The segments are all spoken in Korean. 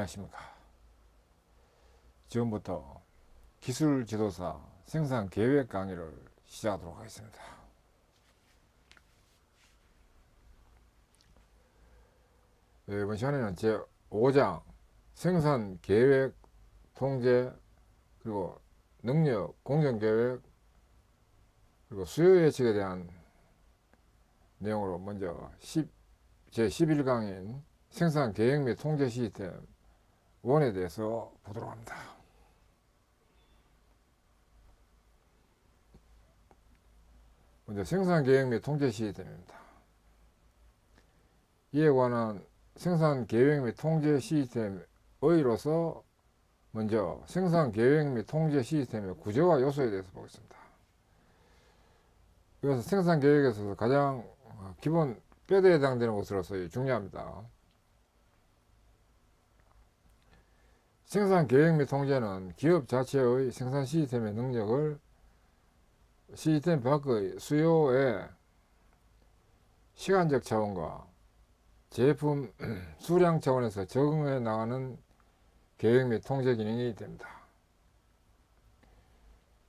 안녕하십니까. 지금부터 기술지도사 생산계획 강의를 시작하도록 하겠습니다. 이번 시간에는 제5장 생산계획 통제 그리고 능력 공정계획 그리고 수요 예측에 대한 내용으로 먼저 제11강인 생산계획 및 통제 시스템 1에 대해서 보도록 합니다. 먼저 생산계획 및 통제 시스템입니다. 이에 관한 생산계획 및 통제 시스템의로서 먼저 생산계획 및 통제 시스템의 구조와 요소에 대해서 보겠습니다. 이것은 생산계획에서 가장 기본 뼈대에 해당되는 것으로서 중요합니다. 생산계획 및 통제는 기업 자체의 생산 시스템의 능력을 시스템 밖의 수요에 시간적 차원과 제품 수량 차원에서 적응해 나가는 계획 및 통제 기능이 됩니다.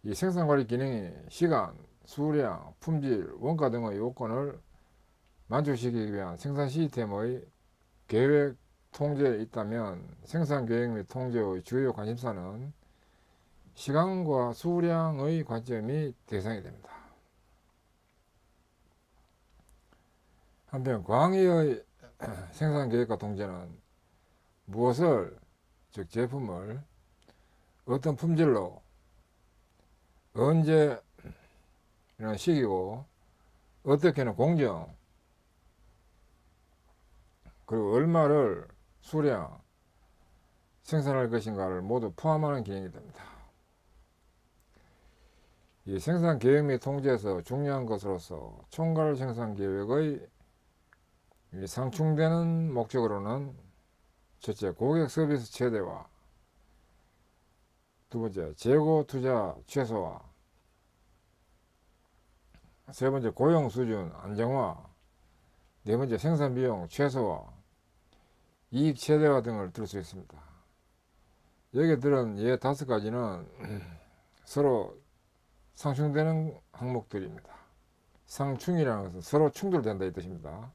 이 생산관리 기능이 시간, 수량, 품질, 원가 등의 요건을 만족시키기 위한 생산 시스템의 계획 통제에 있다면 생산계획 및 통제의 주요 관심사는 시간과 수량의 관점이 대상이 됩니다. 한편 광의의 생산계획과 통제는 무엇을, 즉 제품을 어떤 품질로 언제 이런 시기고 어떻게는 공정 그리고 얼마를 수량 생산할 것인가를 모두 포함하는 기능이 됩니다. 이 생산계획 및 통제에서 중요한 것으로서 총괄 생산계획의 상충되는 목적으로는 첫째, 고객 서비스 최대화, 두 번째, 재고 투자 최소화, 세 번째, 고용 수준 안정화, 네 번째, 생산 비용 최소화, 이익 최대화 등을 들 수 있습니다. 여기에 들은 예 5가지는 서로 상충되는 항목들입니다. 상충이라는 것은 서로 충돌된다 이 뜻입니다.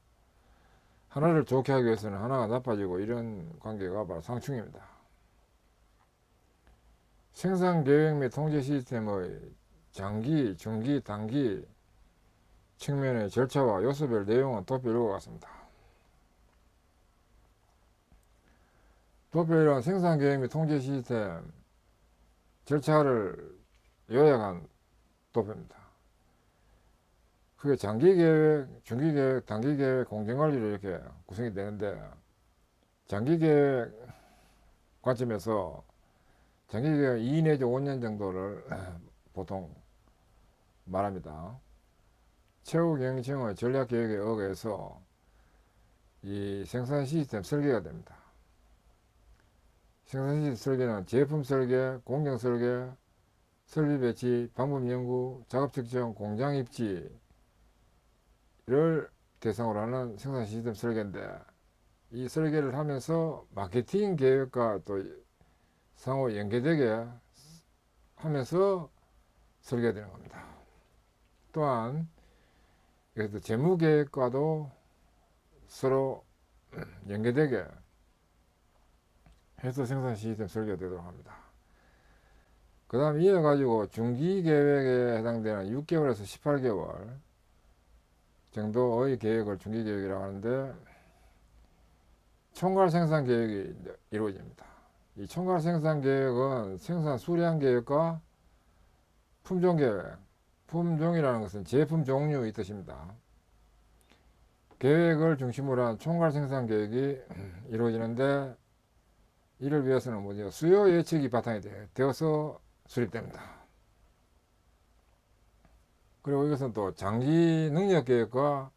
하나를 좋게 하기 위해서는 하나가 나빠지고 이런 관계가 바로 상충입니다. 생산계획 및 통제 시스템의 장기, 중기, 단기 측면의 절차와 요소별 내용은 도표와 같습니다. 도표는 생산계획 및 통제 시스템 절차를 요약한 도표입니다. 그게 장기계획, 중기계획, 단기계획, 공정관리로 이렇게 구성이 되는데 장기계획 관점에서 장기계획 2 내지 5년 정도를 보통 말합니다. 최후 경영층의 전략계획에 의해서 이 생산 시스템 설계가 됩니다. 생산 시스템 설계는 제품 설계, 공정 설계, 설비 배치, 방법 연구, 작업 측정, 공장 입지를 대상으로 하는 생산 시스템 설계인데 이 설계를 하면서 마케팅 계획과 또 상호 연계되게 하면서 설계되는 겁니다. 또한 그래서 재무 계획과도 서로 연계되게 해서 생산 시스템 설계가 되도록 합니다. 그 다음 이어가지고 중기 계획에 해당되는 6개월에서 18개월 정도의 계획을 중기 계획이라고 하는데 총괄 생산 계획이 이루어집니다. 이 총괄 생산 계획은 생산 수량 계획과 품종 계획, 품종이라는 것은 제품 종류의 뜻입니다. 계획을 중심으로 한 총괄 생산 계획이 이루어지는데 이를 위해서는 뭐죠? 수요 예측이 바탕이 되어서 수립됩니다. 그리고 이것은 또 장기 능력 계획과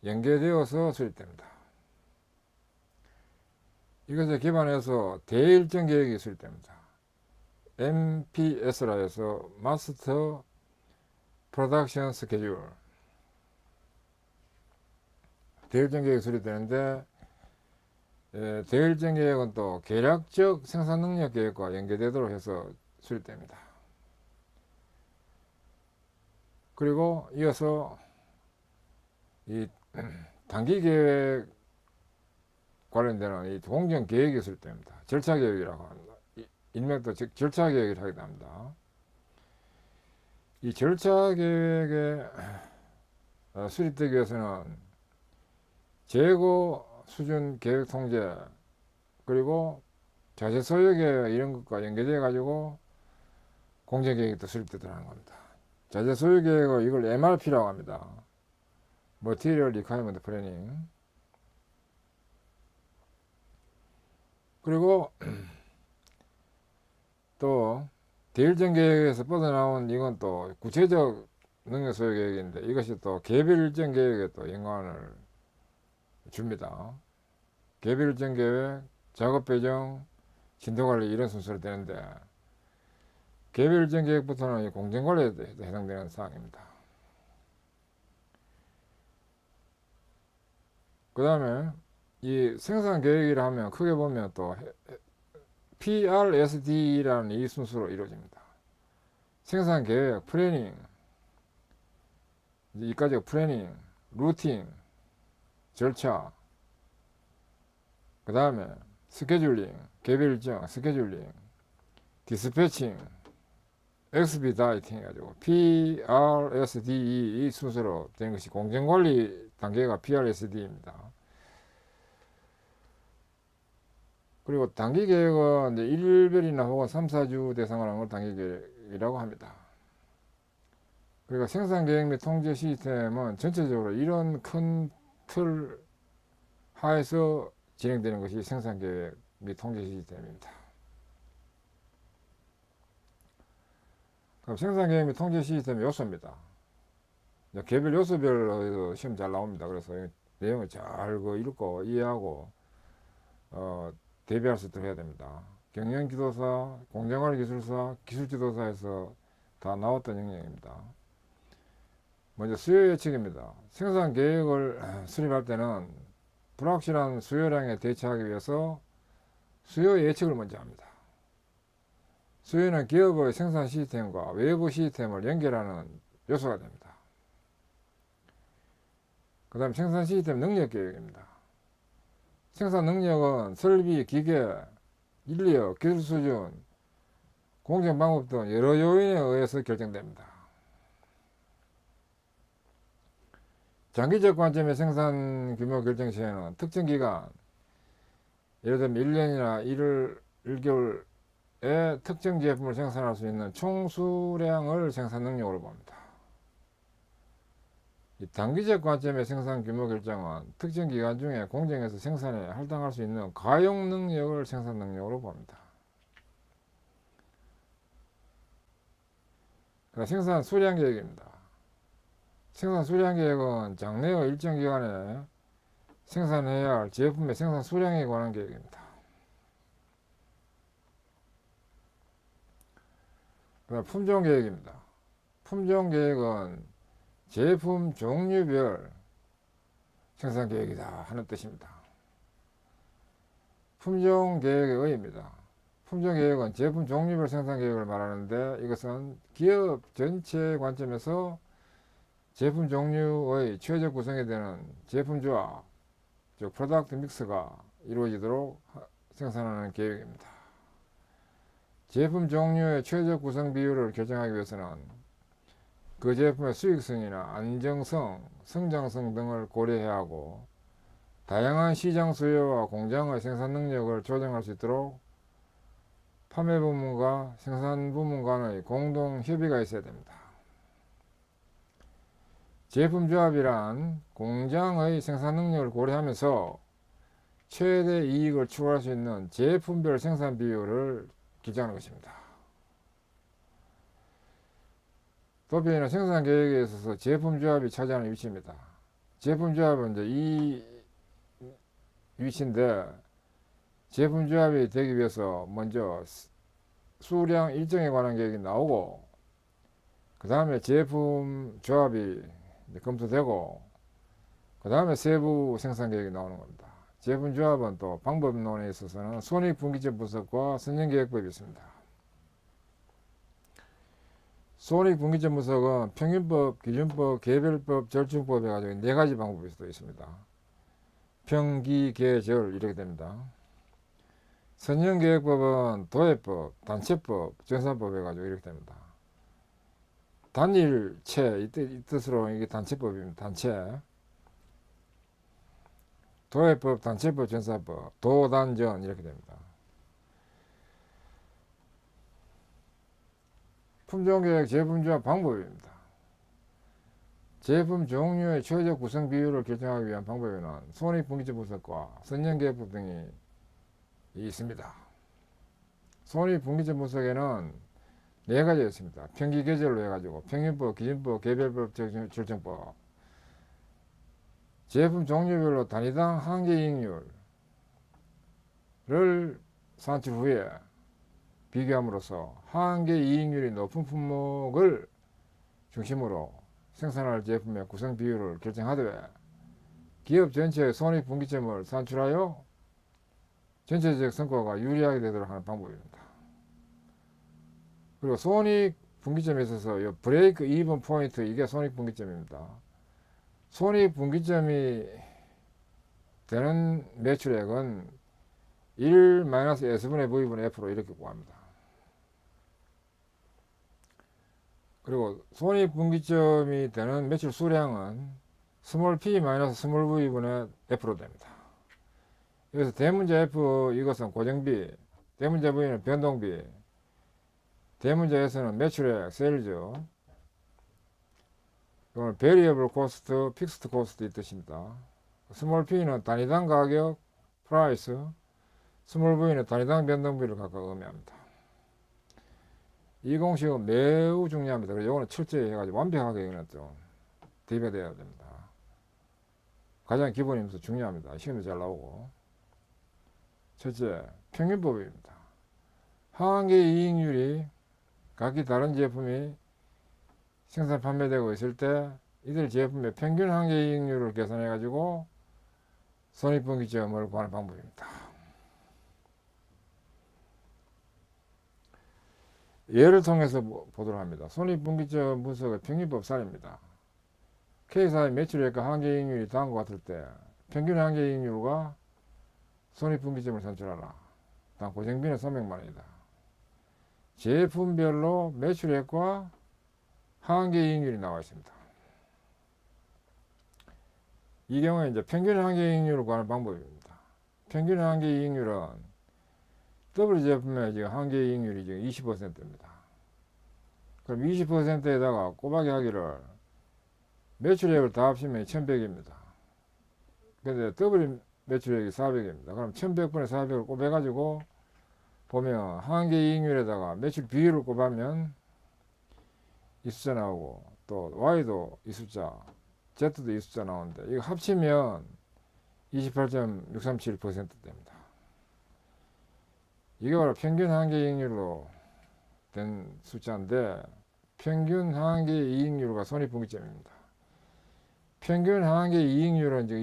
연계되어서 수립됩니다. 이것에 기반해서 대일정 계획이 수립됩니다. MPS라 해서 마스터 프로덕션 스케줄 대일정 계획이 수립되는데 대일정 계획은 또 계략적 생산 능력 계획과 연계되도록 해서 수립됩니다. 그리고 이어서 이 단기 계획 관련되는 이 공정 계획이 수립됩니다. 절차 계획이라고 합니다. 일명도 절차 계획을 하게 됩니다. 이 절차 계획에 수립되기 위해서는 재고 수준 계획 통제 그리고 자재 소요 계획 이런 것과 연계돼 가지고 공정 계획이 또 수립되더라는 겁니다. 자재 소요 계획은 이걸 MRP라고 합니다. Material Requirement Planning. 그리고 또 대일정 계획에서 뻗어나온 이건 또 구체적 능력 소요 계획인데 이것이 또 개별 일정 계획에 또 영향을 줍니다. 개별 일정 계획, 작업 배정, 진도 관리 이런 순서로 되는데 개별 일정 계획부터는 공정 관리에 해당되는 사항입니다. 그 다음에 이 생산 계획이라 하면 크게 보면 또 PRSD라는 이 순서로 이루어집니다. 생산 계획, 플래닝, 이까지가 플래닝, 루팅, 절차, 그 다음에 스케줄링, 개별 일정, 스케줄링, 디스패칭, 엑스피다이팅 해가지고 PRSDE 이 순서로 된 것이 공정관리 단계가 PRSD입니다. 그리고 단기 계획은 이제 일별이나 혹은 3, 4주 대상으로 하는 걸 단기 계획이라고 합니다. 그리고 생산 계획 및 통제 시스템은 전체적으로 이런 큰 틀 하에서 진행되는 것이 생산 계획 및 통제 시스템입니다. 그럼 생산 계획 및 통제 시스템의 요소입니다. 개별 요소별로 시험 잘 나옵니다. 그래서 내용을 잘 읽고 이해하고 대비할 수 있도록 해야 됩니다. 경영지도사, 공정관리기술사, 기술지도사에서 다 나왔던 영역입니다. 먼저 수요 예측입니다. 생산 계획을 수립할 때는 불확실한 수요량에 대처하기 위해서 수요 예측을 먼저 합니다. 수요는 기업의 생산 시스템과 외부 시스템을 연결하는 요소가 됩니다. 그 다음 생산 시스템 능력 계획입니다. 생산 능력은 설비, 기계, 인력, 기술 수준, 공정 방법 등 여러 요인에 의해서 결정됩니다. 장기적 관점의 생산 규모 결정 시에는 특정 기간, 예를 들면 1년이나 1개월에 특정 제품을 생산할 수 있는 총수량을 생산 능력으로 봅니다. 이 단기적 관점의 생산 규모 결정은 특정 기간 중에 공정에서 생산에 할당할 수 있는 가용 능력을 생산 능력으로 봅니다. 생산 수량 계획입니다. 생산 수량 계획은 장래의 일정 기간에 생산해야 할 제품의 생산 수량에 관한 계획입니다. 품종 계획입니다. 품종 계획은 제품 종류별 생산 계획이다 하는 뜻입니다. 품종 계획의 의의입니다. 품종 계획은 제품 종류별 생산 계획을 말하는데 이것은 기업 전체 관점에서 제품 종류의 최적 구성이 되는 제품 조합, 즉 프로덕트 믹스가 이루어지도록 생산하는 계획입니다. 제품 종류의 최적 구성 비율을 결정하기 위해서는 그 제품의 수익성이나 안정성, 성장성 등을 고려해야 하고 다양한 시장 수요와 공장의 생산 능력을 조정할 수 있도록 판매 부문과 생산 부문 간의 공동 협의가 있어야 됩니다. 제품 조합이란 공장의 생산 능력을 고려하면서 최대 이익을 추구할 수 있는 제품별 생산 비율을 기재하는 것입니다. 도표에는 생산 계획에 있어서 제품 조합이 차지하는 위치입니다. 제품 조합은 이제 이 위치인데 제품 조합이 되기 위해서 먼저 수량 일정에 관한 계획이 나오고 그 다음에 제품 조합이 검토되고 그 다음에 세부 생산 계획이 나오는 겁니다. 제품 조합은 또 방법론에 있어서는 손익분기점 분석과 선정계획법이 있습니다. 손익분기점 분석은 평균법, 기준법, 개별법, 절충법 해가지고 4가지 방법이 있습니다. 평기, 계, 절 이렇게 됩니다. 선정계획법은 도해법, 단체법, 정산법 해가지고 이렇게 됩니다. 단일체 이 뜻으로 이게 단체법입니다. 단체. 도해법, 단체법, 정산법, 도단전 이렇게 됩니다. 품종계획, 제품조합 방법입니다. 제품 종류의 최적 구성 비율을 결정하기 위한 방법에는 손익분기점 분석과 선정계획법 등이 있습니다. 손익분기점 분석에는 4가지가 있습니다. 평기 계절로 해가지고 평균법, 기준법, 개별법, 절정법. 제품 종류별로 단위당 한계이익률을 산출 후에 비교함으로써 한계이익률이 높은 품목을 중심으로 생산할 제품의 구성 비율을 결정하되 기업 전체의 손익분기점을 산출하여 전체적 성과가 유리하게 되도록 하는 방법입니다. 그리고 손익분기점에 있어서 이 브레이크 이븐 포인트 이게 손익분기점입니다. 손익분기점이 되는 매출액은 1-S분의 V분의 F로 이렇게 구합니다. 그리고 손익분기점이 되는 매출 수량은 스몰 p 스몰 v분의 F로 됩니다. 여기서 대문자 F 이것은 고정비, 대문자 V는 변동비, 대문자 S는 매출액, 세일즈, 이건 베리어블 코스트, 픽스트 코스트 이 뜻입니다. 스몰 p는 단위당 가격, 프라이스, 스몰 v는 단위당 변동비를 각각 의미합니다. 이 공식은 매우 중요합니다. 그래서 이거는 철저히 해가지고 완벽하게 이거는 좀 대비돼야 됩니다. 가장 기본이면서 중요합니다. 시험도 잘 나오고. 첫째, 평균법입니다. 하한계 이익률이 각기 다른 제품이 생산 판매되고 있을 때 이들 제품의 평균 한계 이익률을 계산해 가지고 손익분기점을 구하는 방법입니다. 예를 통해서 보도록 합니다. 손익분기점 분석의 평균법 사례입니다. K사의 매출액과 한계이익률이 다음과 같을 때 평균 한계이익률과 손익분기점을 산출하라. 단 고정비는 300만원이다. 제품별로 매출액과 한계이익률이 나와 있습니다. 이 경우에 이제 평균 한계이익률을 구하는 방법입니다. 평균 한계이익률은 W 제품의 지금 한계이익률이 지금 20%입니다. 그럼 20%에다가 꼬박이 하기를 매출액을 다 합치면 1100입니다. 근데 W 매출액이 400입니다. 그럼 1100분의 400을 곱해가지고 보면 한계이익률에다가 매출 비율을 곱하면 이 숫자 나오고 또 Y도 이 숫자, Z도 이 숫자 나오는데 이거 합치면 28.637% 됩니다. 이게 바로 평균 한계이익률로 된 숫자인데 평균 한계이익률과 손익분기점입니다. 평균 한계이익률은 지금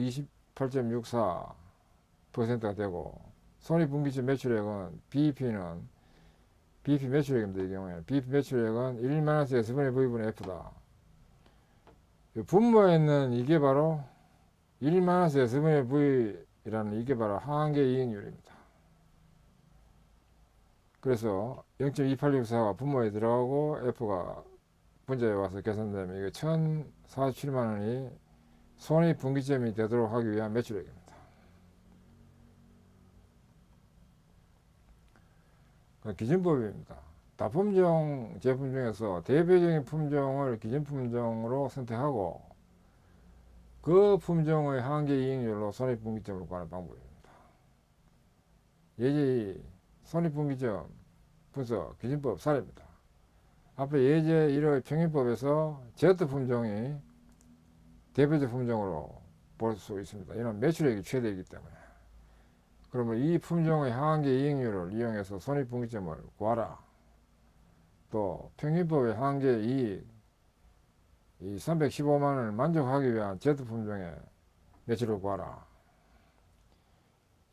28.64%가 되고 손익분기점 매출액은 BEP는 BP 매출액입니다. 이 경우에는 BP 매출액은 1-S분의 V분의 F다. 분모에 있는 이게 바로 1-S분의 V라는 이게 바로 한계이익률입니다. 그래서 0.2864가 분모에 들어가고 F가 분자에 와서 계산되면 이게 1047만원이 손익분기점이 되도록 하기 위한 매출액입니다. 기준법입니다. 다품종 제품 중에서 대표적인 품종을 기준품종으로 선택하고 그 품종의 한계이익률로 손익분기점을 구하는 방법입니다. 예제 손익분기점 분석 기준법 사례입니다. 앞에 예제 1의 평균법에서 Z 품종이 대표적 품종으로 볼 수 있습니다. 이는 매출액이 최대이기 때문에. 그러면 이 품종의 한계이익률을 이용해서 손익분기점을 구하라. 또 평균법의 한계이익 이 315만원을 만족하기 위한 Z 품종의 매출을 구하라.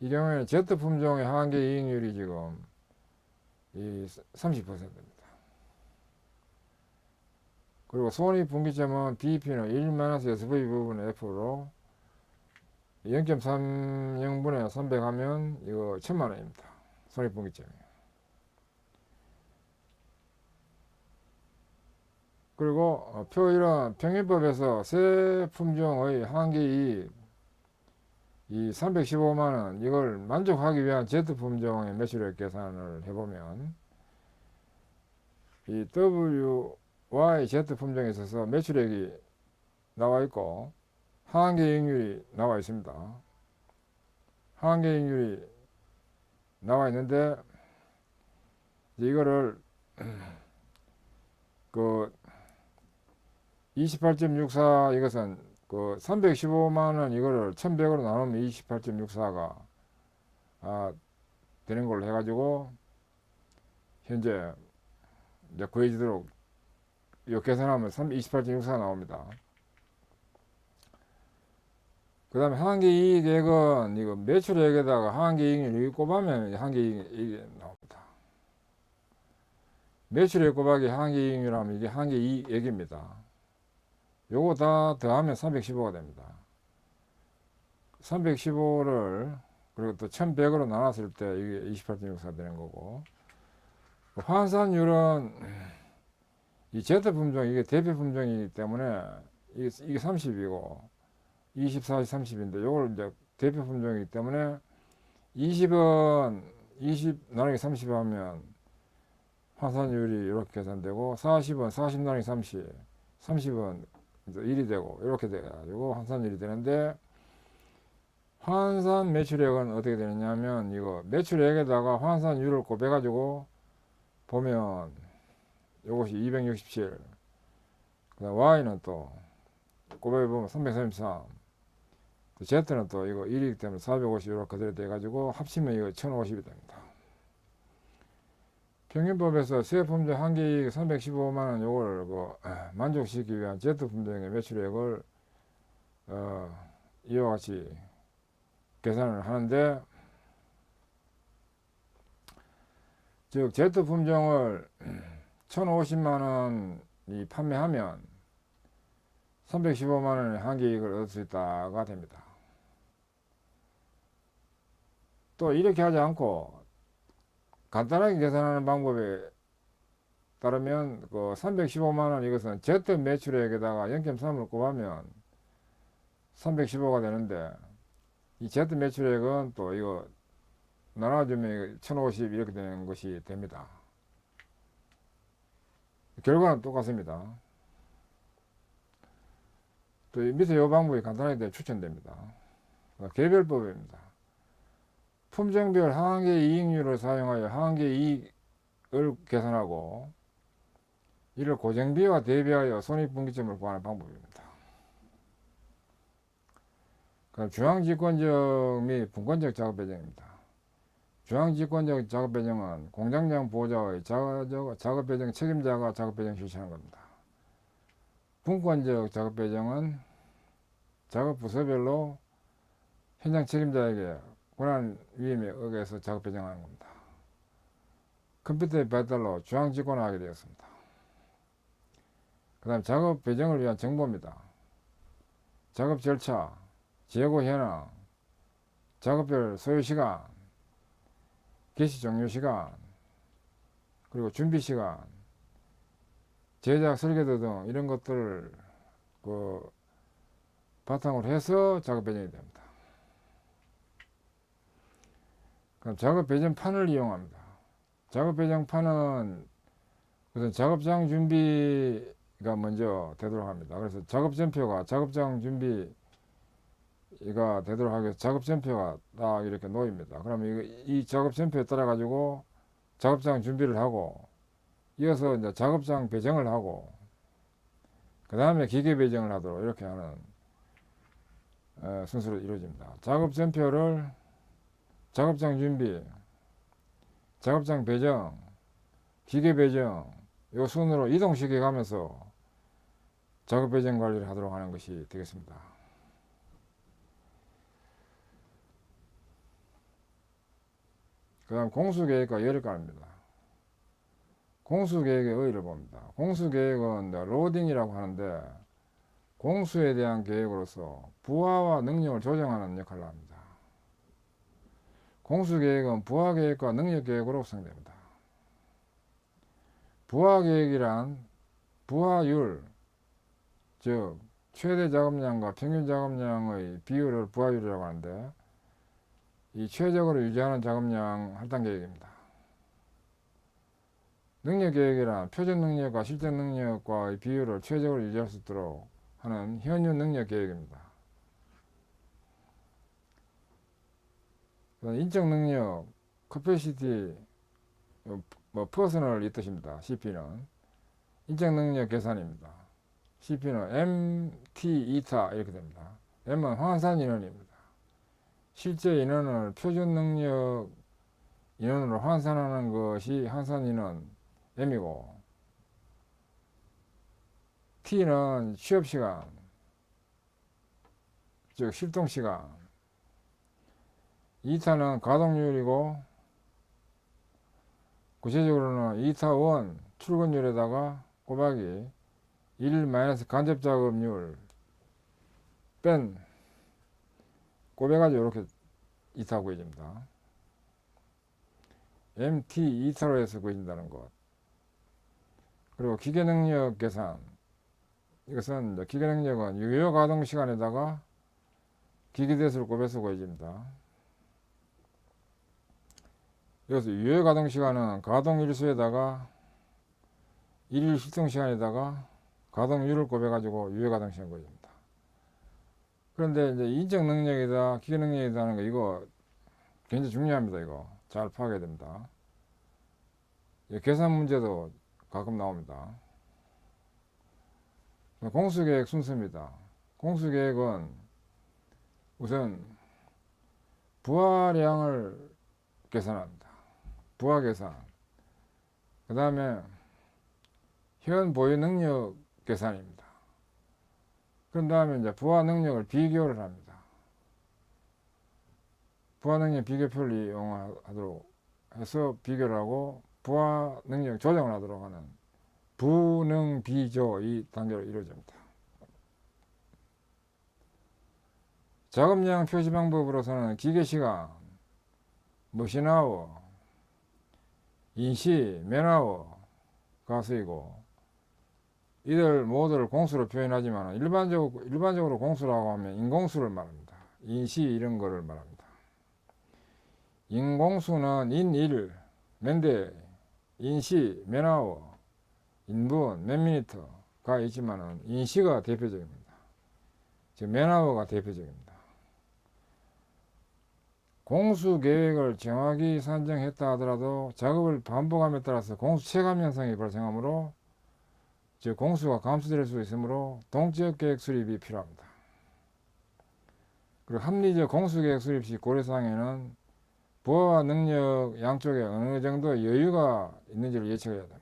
이 경우에는 Z 품종의 하반기 이익률이 지금 이 30%입니다. 그리고 손익분기점은 BEP는 1-SV 부분의 F로 0.30분의 300 하면 이거 1000만원입니다. 손익분기점이. 그리고 표 1은 평균법에서 새 품종의 하반기 이익 이 315만원 이걸 만족하기 위한 Z 품종의 매출액 계산을 해보면 이 WYZ 품종에 있어서 매출액이 나와 있고 하반기 이익률이 나와 있습니다. 하반기 이익률이 나와 있는데 이거를 그 28.64 이것은 그 315만원 이거를 1100으로 나누면 28.64가 되는 걸로 해가지고 현재 이제 구해지도록 이 계산하면 28.64 나옵니다. 그 다음에 하반기 이익액은 이거 매출액에다가 하반기 이익률 곱하면 하반기 이익이 나옵니다. 매출액 곱하기 하반기 이익률 하면 이게 하반기 이익액입니다. 요거 다 더하면 315가 됩니다. 315를 그리고 또 1100으로 나눴을 때 이게 28.64 되는 거고, 환산율은 이 Z 품종 이게 대표 품종이기 때문에 이게 30이고 20, 40, 30인데 요걸 이제 대표 품종이기 때문에 20은 20 나누기 30 하면 환산율이 이렇게 계산되고 40은 40 나누기 30, 30은 1이 되고 이렇게 돼가지고 환산율이 되는데, 환산 매출액은 어떻게 되느냐면 이거 매출액에다가 환산율을 곱해가지고 보면 이것이 267, 그다음 Y는 또 곱해보면 333, Z는 또 이거 1이기 때문에 450 이렇게 그대로 돼가지고 합치면 이거 1050이 됩니다. 평균법에서 새 품종 한기 315만원 요걸 만족시키기 위한 Z 품종의 매출액을 이와 같이 계산을 하는데, 즉 Z 품종을 1050만원이 판매하면 315만원의 한기이익을 얻을 수 있다가 됩니다. 또 이렇게 하지 않고 간단하게 계산하는 방법에 따르면 그 315만원 이것은 Z 매출액에다가 0.3을 곱하면 315가 되는데, 이 Z 매출액은 또 이거 나눠주면 1050 이렇게 되는 것이 됩니다. 결과는 똑같습니다. 또 밑에 이 방법이 간단하게 추천됩니다. 개별법입니다. 품종별 하반기 이익률을 사용하여 하반기 이익을 계산하고 이를 고정비와 대비하여 손익분기점을 구하는 방법입니다. 중앙직권적 및 분권적 작업 배정입니다. 중앙직권적 작업 배정은 공장장 보호자의 작업 배정 책임자가 작업 배정 실시하는 겁니다. 분권적 작업 배정은 작업 부서별로 현장 책임자에게 권한 위임에 의해서 작업 배정하는 겁니다. 컴퓨터의 발달로 중앙직권화하게 되었습니다. 그 다음 작업 배정을 위한 정보입니다. 작업 절차, 재고 현황, 작업별 소요시간, 개시 종료시간, 그리고 준비시간, 제작 설계도 등 이런 것들을 바탕으로 해서 작업 배정이 됩니다. 그럼 작업 배정판을 이용합니다. 작업 배정판은 우선 작업장 준비가 먼저 되도록 합니다. 그래서 작업전표가 작업장 준비가 되도록 하기 위해서 작업전표가 딱 이렇게 놓입니다. 그러면 이 작업전표에 따라 가지고 작업장 준비를 하고 이어서 이제 작업장 배정을 하고 그 다음에 기계 배정을 하도록 이렇게 하는 순서로 이루어집니다. 작업전표를 작업장 준비, 작업장 배정, 기계 배정 이 순으로 이동시켜 가면서 작업 배정 관리를 하도록 하는 것이 되겠습니다. 그 다음 공수계획과 열역관입니다. 공수계획의 의의를 봅니다. 공수계획은 로딩이라고 하는데 공수에 대한 계획으로서 부하와 능력을 조정하는 역할을 합니다. 공수계획은 부하계획과 능력계획으로 구성됩니다. 부하계획이란 부하율, 즉 최대 작업량과 평균 작업량의 비율을 부하율이라고 하는데 이 최적으로 유지하는 작업량 할당 계획입니다. 능력 계획이란 표준 능력과 실제 능력과의 비율을 최적으로 유지할 수 있도록 하는 현유 능력 계획입니다. 인적 능력, capacity, personal 이 뜻입니다. CP는 인적 능력 계산입니다. CP는 MT, 이타 이렇게 됩니다. M은 환산 인원입니다. 실제 인원을 표준 능력 인원으로 환산하는 것이 환산 인원 M이고, T는 취업시간, 즉 실동시간, 이타는 가동률이고, 구체적으로는 이타1 출근율에다가 곱하기 1 간접작업률 뺀 곱해가지고 이렇게 이타 구해집니다. MT 이타로 해서 구해진다는 것. 그리고 기계능력 계산. 이것은 기계능력은 유효 가동 시간에다가 기계대수를 곱해서 구해집니다. 여기서 유효 가동 시간은 가동 일수에다가 일일 실동 시간에다가 가동률을 곱해가지고 유효 가동 시간 구해집니다. 그런데 이제 인적 능력이다, 기계 능력이다 하는 거 이거 굉장히 중요합니다. 이거 잘 파악해야 됩니다. 계산 문제도 가끔 나옵니다. 공수계획 순서입니다. 공수계획은 우선 부하량을 계산합니다. 부하 계산. 그 다음에 현 보유 능력 계산입니다. 그런 다음에 이제 부하 능력을 비교를 합니다. 부하 능력 비교표를 이용하도록 해서 비교를 하고 부하 능력 조정을 하도록 하는 부능 비조 이 단계로 이루어집니다. 작업량 표시 방법으로서는 기계시간, 머신아워, 인시, 맨아워가 쓰이고 이들 모두를 공수로 표현하지만 일반적으로 공수라고 하면 인공수를 말합니다. 인시 이런 거를 말합니다. 인공수는 인일, 맨데, 인시, 맨아워, 인분, 맨미니트가 있지만 인시가 대표적입니다. 즉 맨아워가 대표적입니다. 공수 계획을 정확히 산정했다 하더라도 작업을 반복함에 따라서 공수 체감 현상이 발생하므로 즉 공수가 감소될 수 있으므로 동적 계획 수립이 필요합니다. 그리고 합리적 공수 계획 수립 시 고려사항에는 부하와 능력 양쪽에 어느 정도 여유가 있는지를 예측해야 됩니다.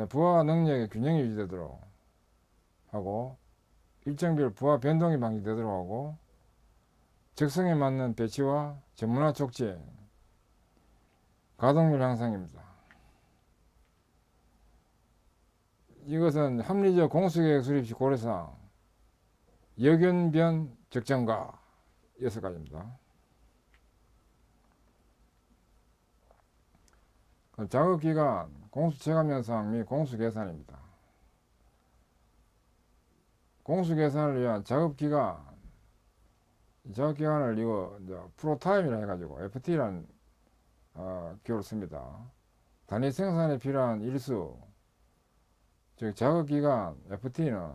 부하와 능력의 균형이 유지되도록 하고 일정 비율 부하 변동이 방지되도록 하고 적성에 맞는 배치와 전문화 촉진, 가동률 향상입니다. 이것은 합리적 공수계획 수립 시 고려사항, 역연변 적정가 6가지입니다. 작업기간, 공수체감현상 및 공수계산입니다. 공수계산을 위한 작업기간을 이거 프로타임이라 해가지고 FT라는 기호를 씁니다. 단위 생산에 필요한 일수, 즉 작업기간 FT는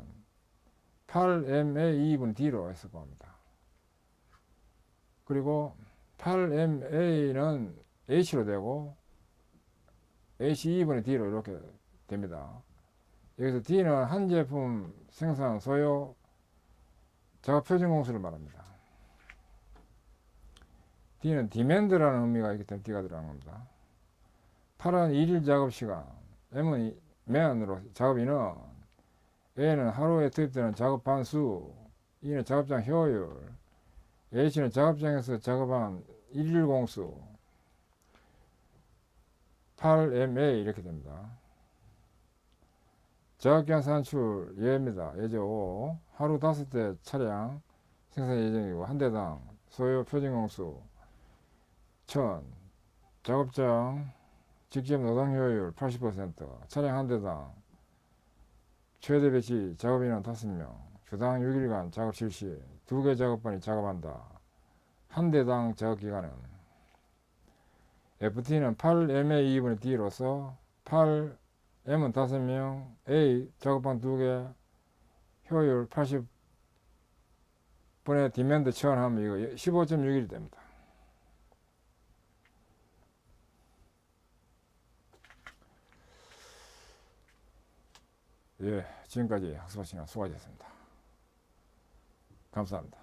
8MA 2분 D로 해석을 합니다. 그리고 8MA는 H로 되고 H 2분의 D로 이렇게 됩니다. 여기서 D는 한 제품 생산 소요 작업 표준 공수를 말합니다. D는 디맨드라는 의미가 있기 때문에 D가 들어간 겁니다. 8은 일일 작업 시간, M은 맨으로 작업 인원, A는 하루에 투입되는 작업 반수, E는 작업장 효율, H는 작업장에서 작업한 일일 공수 8MA 이렇게 됩니다. 저학기간 산출 예입니다. 예제 5. 하루 5대 차량 생산 예정이고 한 대당 소요 표준 공수 1000. 작업장 직접 노동 효율 80%. 차량 한 대당 최대 배치 작업인원 5명. 주당 6일간 작업 실시. 2개 작업반이 작업한다. 한 대당 작업기간은 FT는 8MA 2분의 D로서 8M은 5명, A 작업반 2개, 효율 80분의 디맨드 치환하면 이거 15.6일이 됩니다. 예, 지금까지 학습하시느라 수고하셨습니다. 감사합니다.